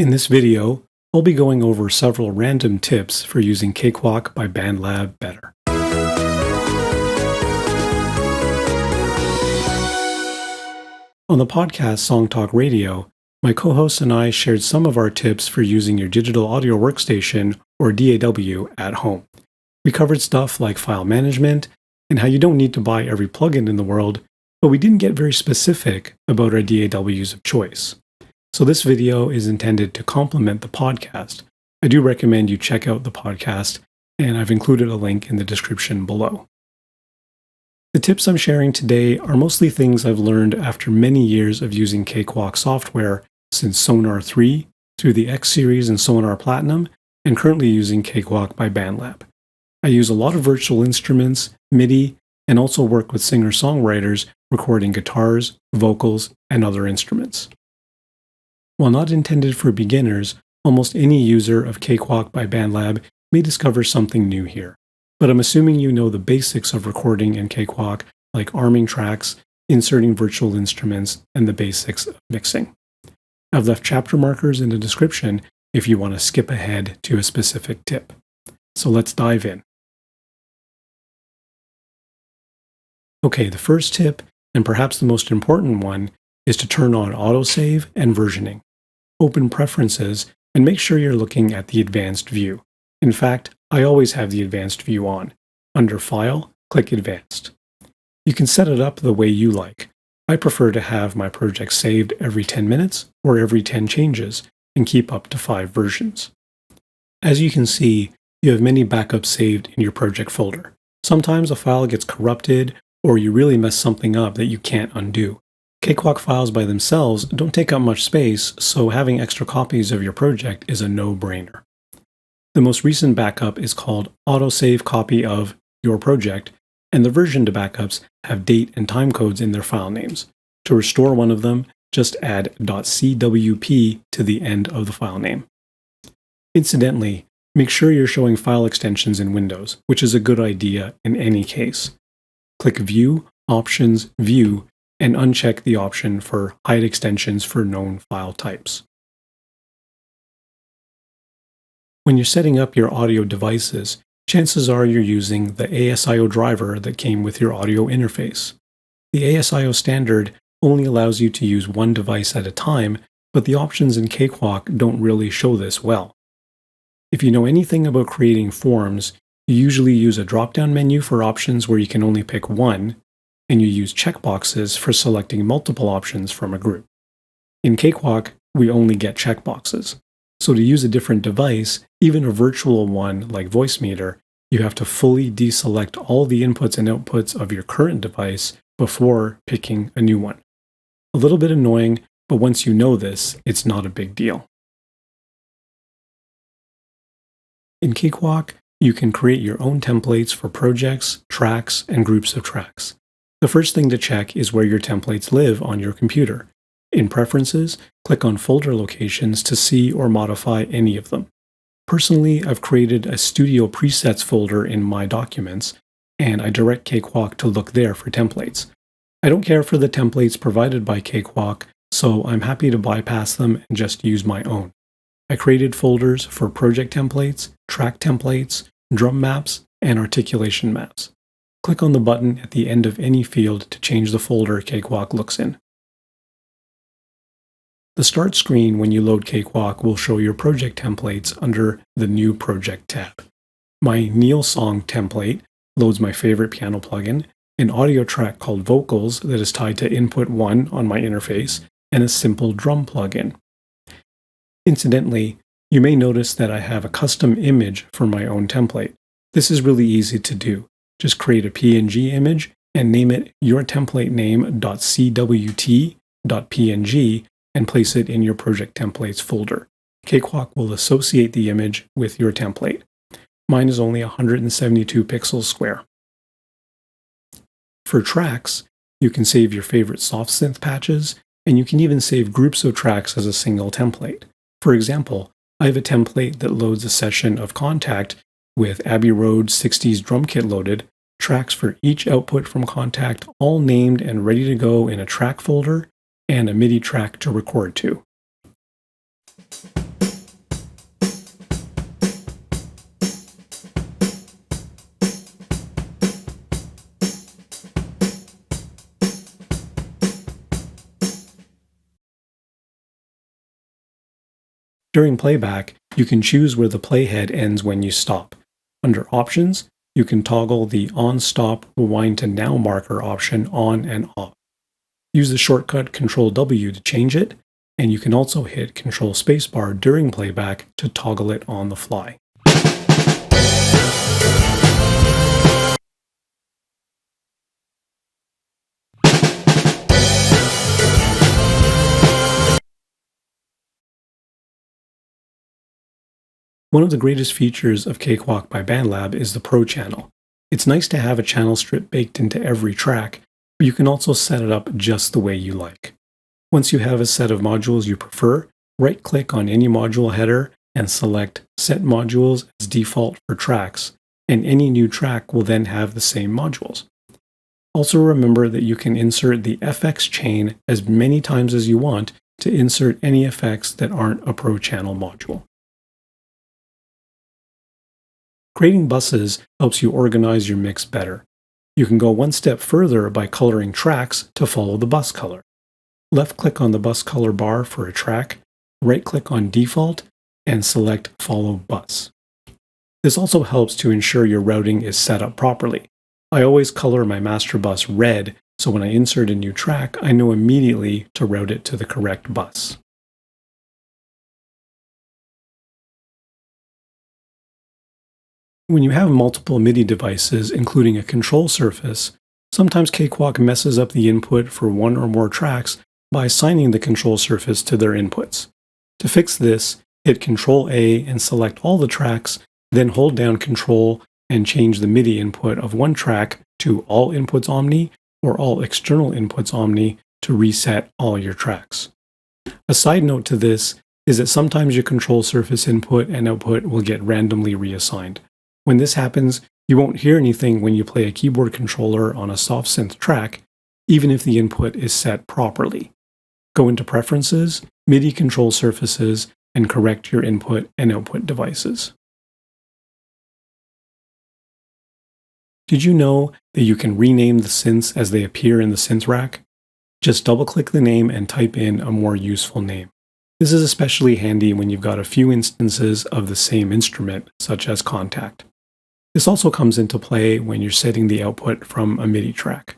In this video, I'll be going over several random tips for using Cakewalk by Bandlab better. On the podcast Song Talk Radio, my co-host and I shared some of our tips for using your Digital Audio Workstation, or DAW, at home. We covered stuff like file management and how you don't need to buy every plugin in the world, but we didn't get very specific about our DAWs of choice. So this video is intended to complement the podcast. I do recommend you check out the podcast, and I've included a link in the description below. The tips I'm sharing today are mostly things I've learned after many years of using Cakewalk software since Sonar 3 through the X series and Sonar Platinum, and currently using Cakewalk by Bandlab. I use a lot of virtual instruments, MIDI, and also work with singer-songwriters recording guitars, vocals, and other instruments. While not intended for beginners, almost any user of Cakewalk by Bandlab may discover something new here. But I'm assuming you know the basics of recording in Cakewalk, like arming tracks, inserting virtual instruments, and the basics of mixing. I've left chapter markers in the description if you want to skip ahead to a specific tip. So let's dive in. Okay, the first tip, and perhaps the most important one, is to turn on autosave and versioning. Open Preferences and make sure you're looking at the advanced view. In fact, I always have the advanced view on. Under File, click Advanced. You can set it up the way you like. I prefer to have my project saved every 10 minutes or every 10 changes and keep up to 5 versions. As you can see, you have many backups saved in your project folder. Sometimes a file gets corrupted or you really mess something up that you can't undo. Cakewalk files by themselves don't take up much space, so having extra copies of your project is a no-brainer. The most recent backup is called Autosave Copy of Your Project, and the version to backups have date and time codes in their file names. To restore one of them, just add .cwp to the end of the file name. Incidentally, make sure you're showing file extensions in Windows, which is a good idea in any case. Click View, Options, View, and uncheck the option for Hide Extensions for known file types. When you're setting up your audio devices, chances are you're using the ASIO driver that came with your audio interface. The ASIO standard only allows you to use one device at a time, but the options in Cakewalk don't really show this well. If you know anything about creating forms, you usually use a drop-down menu for options where you can only pick one, and you use checkboxes for selecting multiple options from a group. In Cakewalk, we only get checkboxes. So to use a different device, even a virtual one like Voicemeeter, you have to fully deselect all the inputs and outputs of your current device before picking a new one. A little bit annoying, but once you know this, it's not a big deal. In Cakewalk, you can create your own templates for projects, tracks, and groups of tracks. The first thing to check is where your templates live on your computer. In Preferences, click on folder locations to see or modify any of them. Personally, I've created a Studio Presets folder in My Documents, and I direct Cakewalk to look there for templates. I don't care for the templates provided by Cakewalk, so I'm happy to bypass them and just use my own. I created folders for project templates, track templates, drum maps, and articulation maps. Click on the button at the end of any field to change the folder Cakewalk looks in. The Start screen when you load Cakewalk will show your project templates under the New Project tab. My Neil Song template loads my favorite piano plugin, an audio track called Vocals that is tied to Input 1 on my interface, and a simple drum plugin. Incidentally, you may notice that I have a custom image for my own template. This is really easy to do. Just create a PNG image and name it yourtemplatename.cwt.png and place it in your project templates folder. Cakewalk will associate the image with your template. Mine is only 172 pixels square. For tracks, you can save your favorite soft synth patches, and you can even save groups of tracks as a single template. For example, I have a template that loads a session of Contact with Abbey Road 60s drum kit loaded, tracks for each output from Contact all named and ready to go in a track folder, and a MIDI track to record to. During playback, you can choose where the playhead ends when you stop. Under Options, you can toggle the On-Stop Rewind to Now marker option on and off. Use the shortcut Ctrl-W to change it, and you can also hit Ctrl Spacebar during playback to toggle it on the fly. One of the greatest features of Cakewalk by Bandlab is the ProChannel. It's nice to have a channel strip baked into every track, but you can also set it up just the way you like. Once you have a set of modules you prefer, right-click on any module header and select Set Modules as default for tracks, and any new track will then have the same modules. Also remember that you can insert the FX chain as many times as you want to insert any effects that aren't a ProChannel module. Creating buses helps you organize your mix better. You can go one step further by coloring tracks to follow the bus color. Left-click on the bus color bar for a track, right-click on Default, and select Follow Bus. This also helps to ensure your routing is set up properly. I always color my master bus red, so when I insert a new track, I know immediately to route it to the correct bus. When you have multiple MIDI devices, including a control surface, sometimes Cakewalk messes up the input for one or more tracks by assigning the control surface to their inputs. To fix this, hit Ctrl-A and select all the tracks, then hold down Ctrl and change the MIDI input of one track to All Inputs Omni or All External Inputs Omni to reset all your tracks. A side note to this is that sometimes your control surface input and output will get randomly reassigned. When this happens, you won't hear anything when you play a keyboard controller on a soft synth track, even if the input is set properly. Go into Preferences, MIDI Control Surfaces, and correct your input and output devices. Did you know that you can rename the synths as they appear in the Synth Rack? Just double-click the name and type in a more useful name. This is especially handy when you've got a few instances of the same instrument, such as Contact. This also comes into play when you're setting the output from a MIDI track.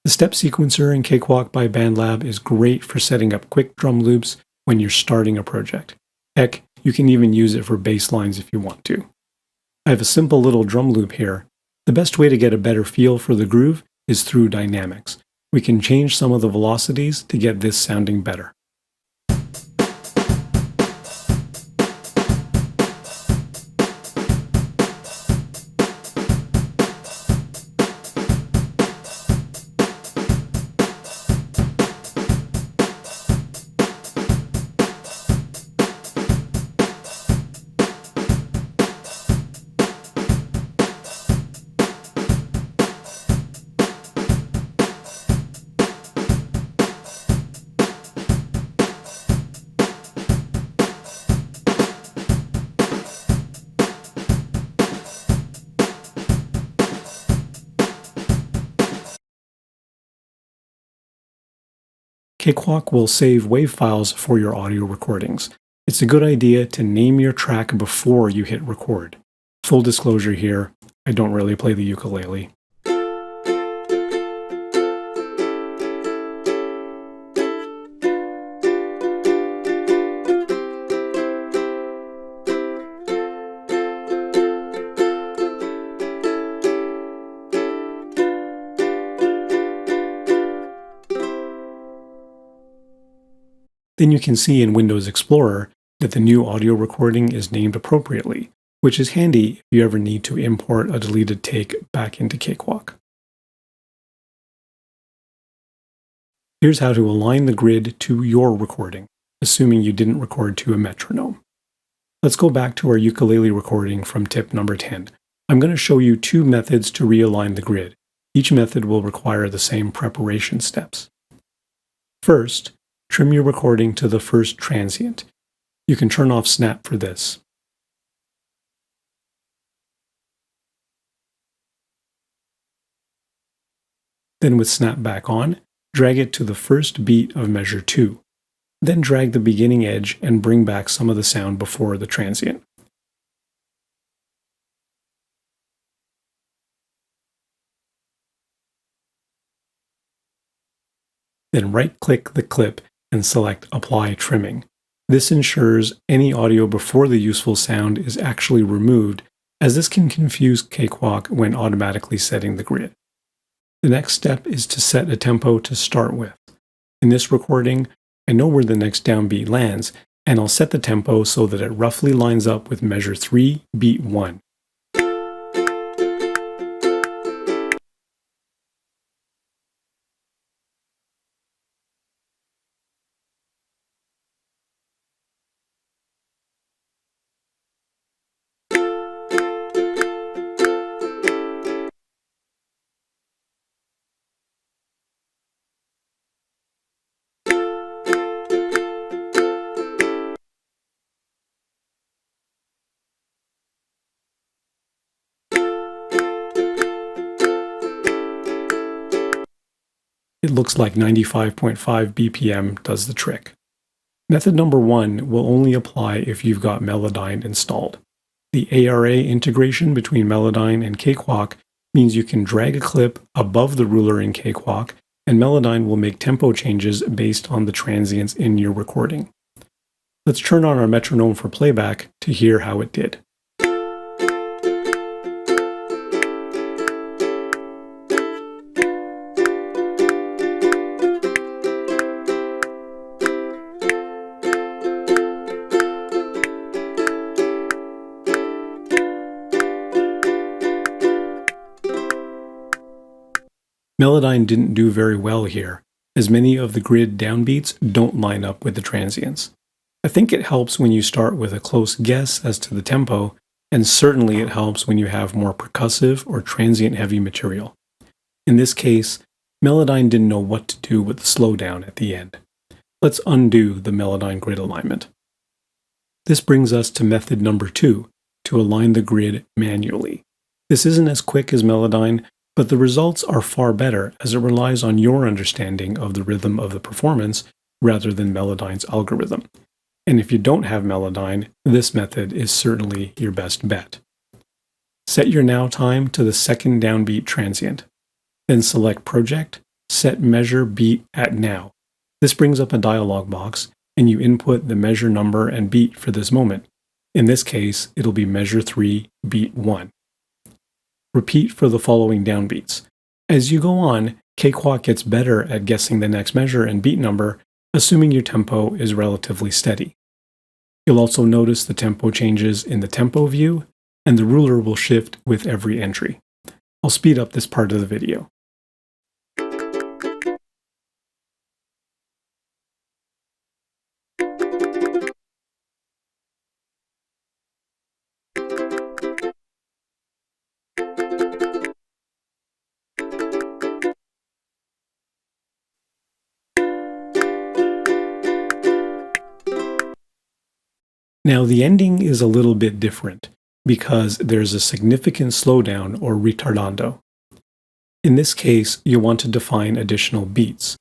The step sequencer in Cakewalk by Bandlab is great for setting up quick drum loops when you're starting a project. Heck, you can even use it for bass lines if you want to. I have a simple little drum loop here. The best way to get a better feel for the groove is through dynamics. We can change some of the velocities to get this sounding better. Cakewalk will save WAV files for your audio recordings. It's a good idea to name your track before you hit record. Full disclosure here, I don't really play the ukulele. Then you can see in Windows Explorer that the new audio recording is named appropriately, which is handy if you ever need to import a deleted take back into Cakewalk. Here's how to align the grid to your recording, assuming you didn't record to a metronome. Let's go back to our ukulele recording from tip number 10. I'm going to show you two methods to realign the grid. Each method will require the same preparation steps. First, trim your recording to the first transient. You can turn off snap for this. Then with snap back on, drag it to the first beat of measure 2. Then drag the beginning edge and bring back some of the sound before the transient. Then right-click the clip and select Apply Trimming. This ensures any audio before the useful sound is actually removed, as this can confuse Cakewalk when automatically setting the grid. The next step is to set a tempo to start with. In this recording, I know where the next downbeat lands, and I'll set the tempo so that it roughly lines up with measure 3, beat 1. It looks like 95.5 BPM does the trick. Method number 1 will only apply if you've got Melodyne installed. The ARA integration between Melodyne and Cakewalk means you can drag a clip above the ruler in Cakewalk, and Melodyne will make tempo changes based on the transients in your recording. Let's turn on our metronome for playback to hear how it did. Melodyne didn't do very well here, as many of the grid downbeats don't line up with the transients. I think it helps when you start with a close guess as to the tempo, and certainly it helps when you have more percussive or transient-heavy material. In this case, Melodyne didn't know what to do with the slowdown at the end. Let's undo the Melodyne grid alignment. This brings us to method number 2, to align the grid manually. This isn't as quick as Melodyne, but the results are far better as it relies on your understanding of the rhythm of the performance rather than Melodyne's algorithm. And if you don't have Melodyne, this method is certainly your best bet. Set your now time to the second downbeat transient. Then select Project, set Measure Beat at Now. This brings up a dialog box, and you input the measure number and beat for this moment. In this case, it'll be measure 3, beat 1. Repeat for the following downbeats. As you go on, Cakewalk gets better at guessing the next measure and beat number, assuming your tempo is relatively steady. You'll also notice the tempo changes in the tempo view, and the ruler will shift with every entry. I'll speed up this part of the video. Now the ending is a little bit different because there's a significant slowdown or retardando. In this case, you'll want to define additional beats.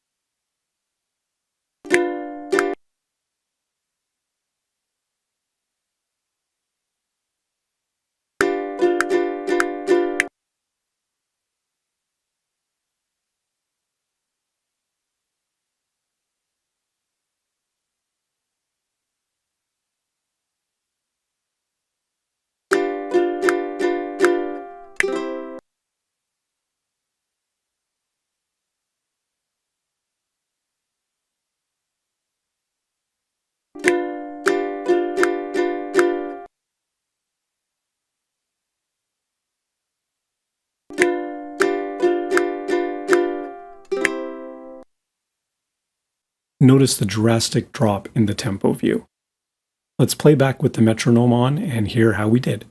Notice the drastic drop in the tempo view. Let's play back with the metronome on and hear how we did.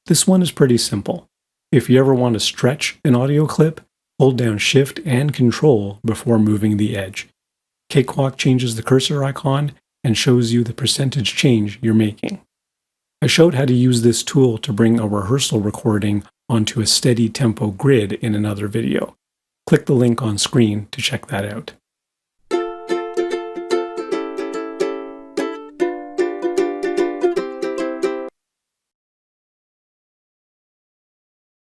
This one is pretty simple. If you ever want to stretch an audio clip, hold down Shift and Control before moving the edge. Cakewalk changes the cursor icon and shows you the percentage change you're making. I showed how to use this tool to bring a rehearsal recording onto a steady tempo grid in another video. Click the link on screen to check that out.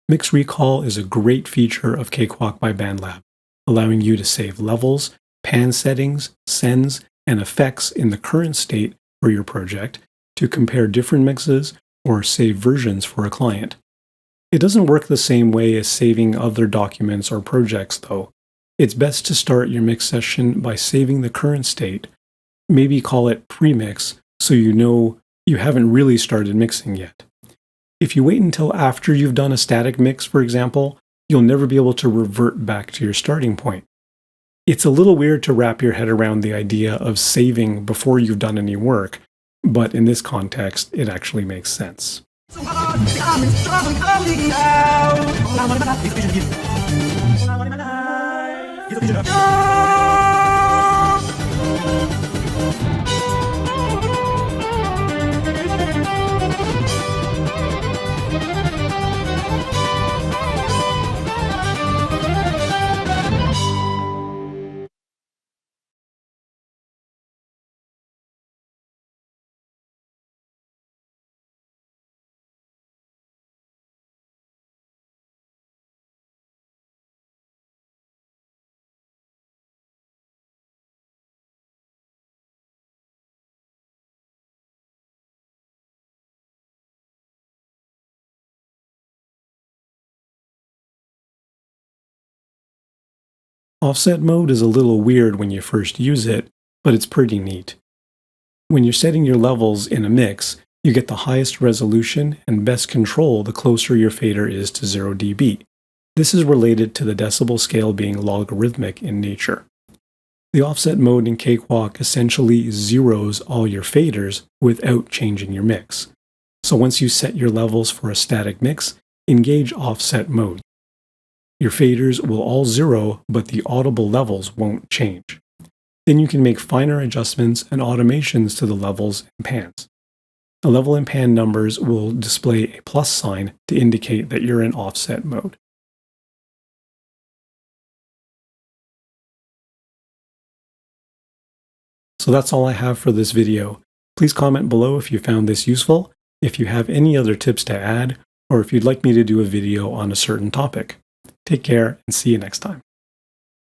Mix Recall is a great feature of Cakewalk by Bandlab, allowing you to save levels, pan settings, sends, and effects in the current state for your project to compare different mixes or save versions for a client. It doesn't work the same way as saving other documents or projects, though. It's best to start your mix session by saving the current state. Maybe call it pre-mix so you know you haven't really started mixing yet. If you wait until after you've done a static mix, for example, you'll never be able to revert back to your starting point. It's a little weird to wrap your head around the idea of saving before you've done any work, but in this context, it actually makes sense. Offset mode is a little weird when you first use it, but it's pretty neat. When you're setting your levels in a mix, you get the highest resolution and best control the closer your fader is to 0 dB. This is related to the decibel scale being logarithmic in nature. The offset mode in Cakewalk essentially zeros all your faders without changing your mix. So once you set your levels for a static mix, engage offset mode. Your faders will all zero, but the audible levels won't change. Then you can make finer adjustments and automations to the levels and pans. The level and pan numbers will display a plus sign to indicate that you're in offset mode. So that's all I have for this video. Please comment below if you found this useful, if you have any other tips to add, or if you'd like me to do a video on a certain topic. Take care and see you next time.